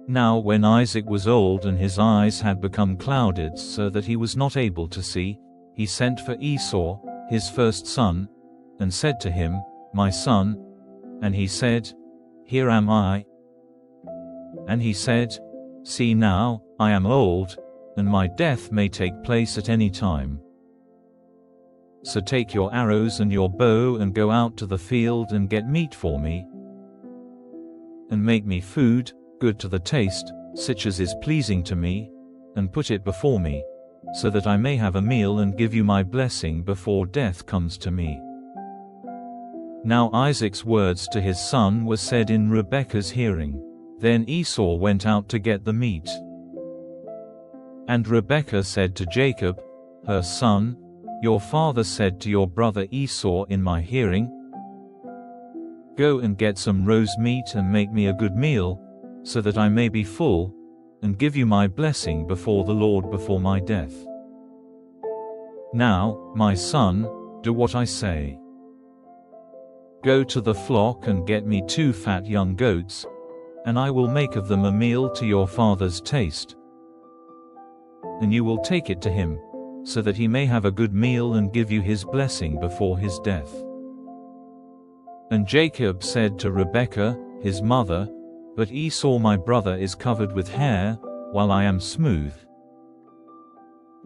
Now when Isaac was old and his eyes had become clouded so that he was not able to see, he sent for Esau, his first son, and said to him, "My son." And he said, "Here am I." And he said, "See now, I am old, and my death may take place at any time. So take your arrows and your bow and go out to the field and get meat for me, and make me food, good to the taste, such as is pleasing to me, and put it before me, so that I may have a meal and give you my blessing before death comes to me." Now Isaac's words to his son were said in Rebekah's hearing. Then Esau went out to get the meat. And Rebekah said to Jacob, her son, "Your father said to your brother Esau in my hearing, 'Go and get some roast meat and make me a good meal, so that I may be full, and give you my blessing before the Lord before my death.' Now, my son, do what I say. Go to the flock and get me 2 fat young goats, and I will make of them a meal to your father's taste. And you will take it to him, so that he may have a good meal and give you his blessing before his death." And Jacob said to Rebekah, his mother, "But Esau my brother is covered with hair, while I am smooth.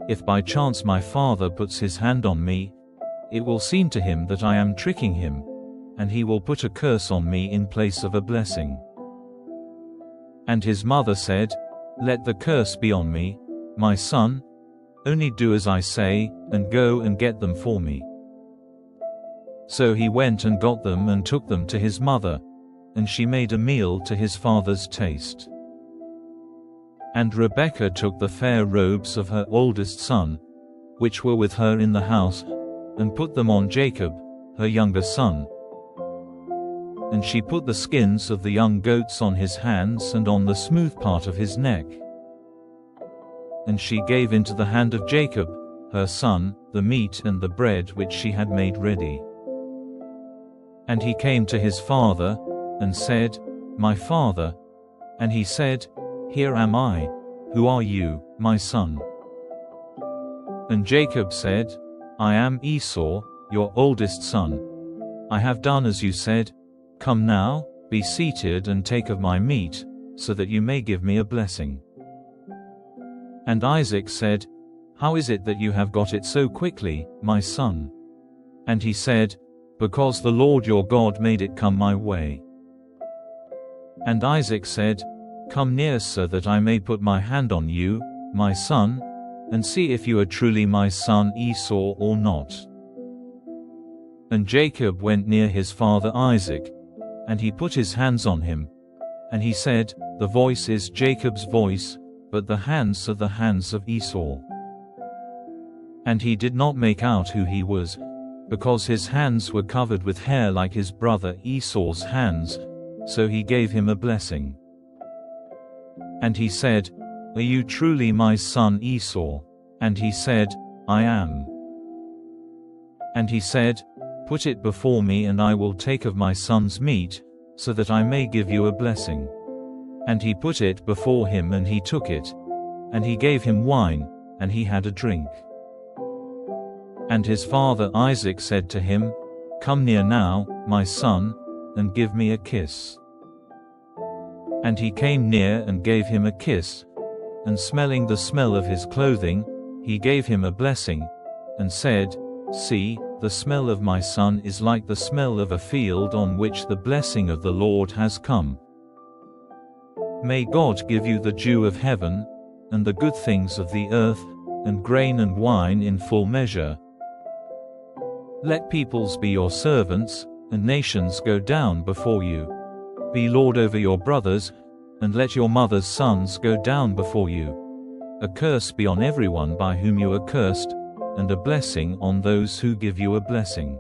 If by chance my father puts his hand on me, it will seem to him that I am tricking him, and he will put a curse on me in place of a blessing." And his mother said, "Let the curse be on me, my son, only do as I say, and go and get them for me." So he went and got them and took them to his mother, and she made a meal to his father's taste. And Rebekah took the fair robes of her oldest son, which were with her in the house, and put them on Jacob, her younger son. And she put the skins of the young goats on his hands and on the smooth part of his neck. And she gave into the hand of Jacob, her son, the meat and the bread which she had made ready. And he came to his father, and said, "My father." And he said, "Here am I. Who are you, my son?" And Jacob said, "I am Esau, your oldest son. I have done as you said. Come now, be seated and take of my meat, so that you may give me a blessing." And Isaac said, "How is it that you have got it so quickly, my son?" And he said, "Because the Lord your God made it come my way." And Isaac said, "Come near so that I may put my hand on you, my son, and see if you are truly my son Esau or not." And Jacob went near his father Isaac, and he put his hands on him. And he said, "The voice is Jacob's voice, but the hands are the hands of Esau." And he did not make out who he was, because his hands were covered with hair like his brother Esau's hands, so he gave him a blessing. And he said, "Are you truly my son Esau?" And he said, "I am." And he said, "Put it before me and I will take of my son's meat, so that I may give you a blessing." And he put it before him and he took it. And he gave him wine, and he had a drink. And his father Isaac said to him, "Come near now, my son, and give me a kiss." And he came near and gave him a kiss, and smelling the smell of his clothing, he gave him a blessing, and said, "See, the smell of my son is like the smell of a field on which the blessing of the Lord has come. May God give you the dew of heaven, and the good things of the earth, and grain and wine in full measure. Let peoples be your servants, and nations go down before you. Be lord over your brothers, and let your mother's sons go down before you. A curse be on everyone by whom you are cursed, and a blessing on those who give you a blessing."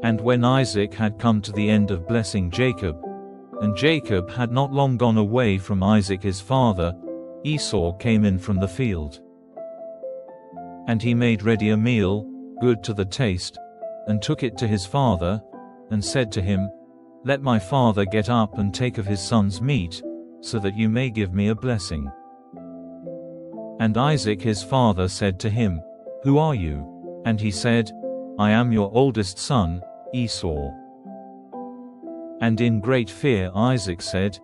And when Isaac had come to the end of blessing Jacob, and Jacob had not long gone away from Isaac his father, Esau came in from the field. And he made ready a meal, good to the taste, and took it to his father, and said to him, "Let my father get up and take of his son's meat, so that you may give me a blessing." And Isaac his father said to him, "Who are you?" And he said, "I am your oldest son, Esau." And in great fear Isaac said,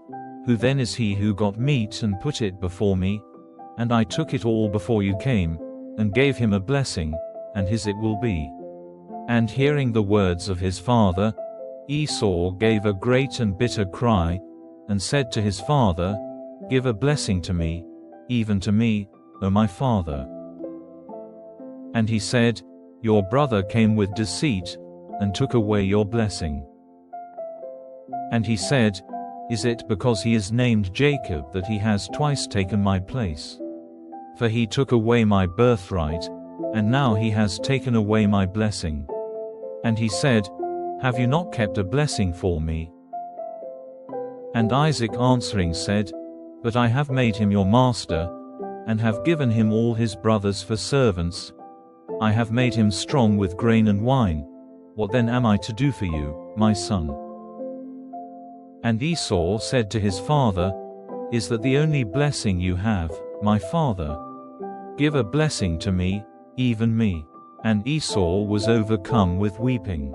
"Who then is he who got meat and put it before me? And I took it all before you came, and gave him a blessing, and his it will be." And hearing the words of his father, Esau gave a great and bitter cry, and said to his father, "Give a blessing to me, even to me, O my father." And he said, "Your brother came with deceit, and took away your blessing." And he said, "Is it because he is named Jacob that he has twice taken my place? For he took away my birthright, and now he has taken away my blessing." And he said, "Have you not kept a blessing for me?" And Isaac answering said, "But I have made him your master, and have given him all his brothers for servants. I have made him strong with grain and wine. What then am I to do for you, my son?" And Esau said to his father, "Is that the only blessing you have, my father? Give a blessing to me, even me." And Esau was overcome with weeping.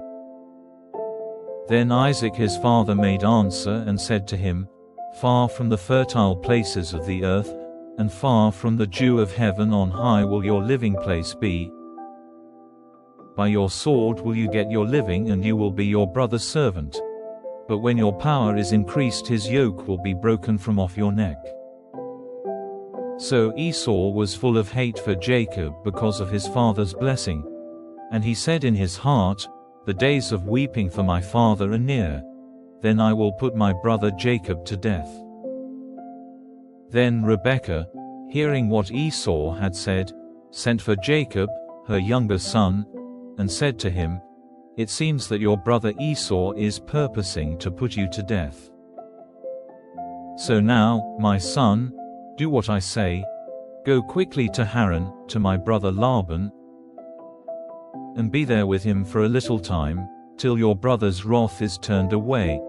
Then Isaac his father made answer and said to him, "Far from the fertile places of the earth, and far from the dew of heaven on high will your living place be. By your sword will you get your living, and you will be your brother's servant. But when your power is increased, his yoke will be broken from off your neck." So Esau was full of hate for Jacob because of his father's blessing. And he said in his heart, "The days of weeping for my father are near. Then I will put my brother Jacob to death." Then Rebekah, hearing what Esau had said, sent for Jacob, her younger son, and said to him, "It seems that your brother Esau is purposing to put you to death. So now, my son, do what I say. Go quickly to Haran, to my brother Laban, and be there with him for a little time, till your brother's wrath is turned away,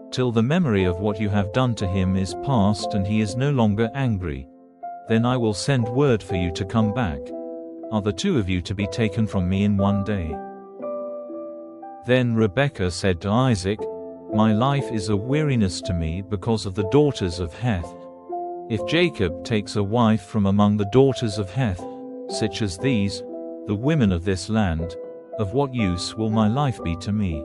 till the memory of what you have done to him is past and he is no longer angry. Then I will send word for you to come back. Are the two of you to be taken from me in one day?" Then Rebekah said to Isaac, "My life is a weariness to me because of the daughters of Heth. If Jacob takes a wife from among the daughters of Heth, such as these, the women of this land, of what use will my life be to me?"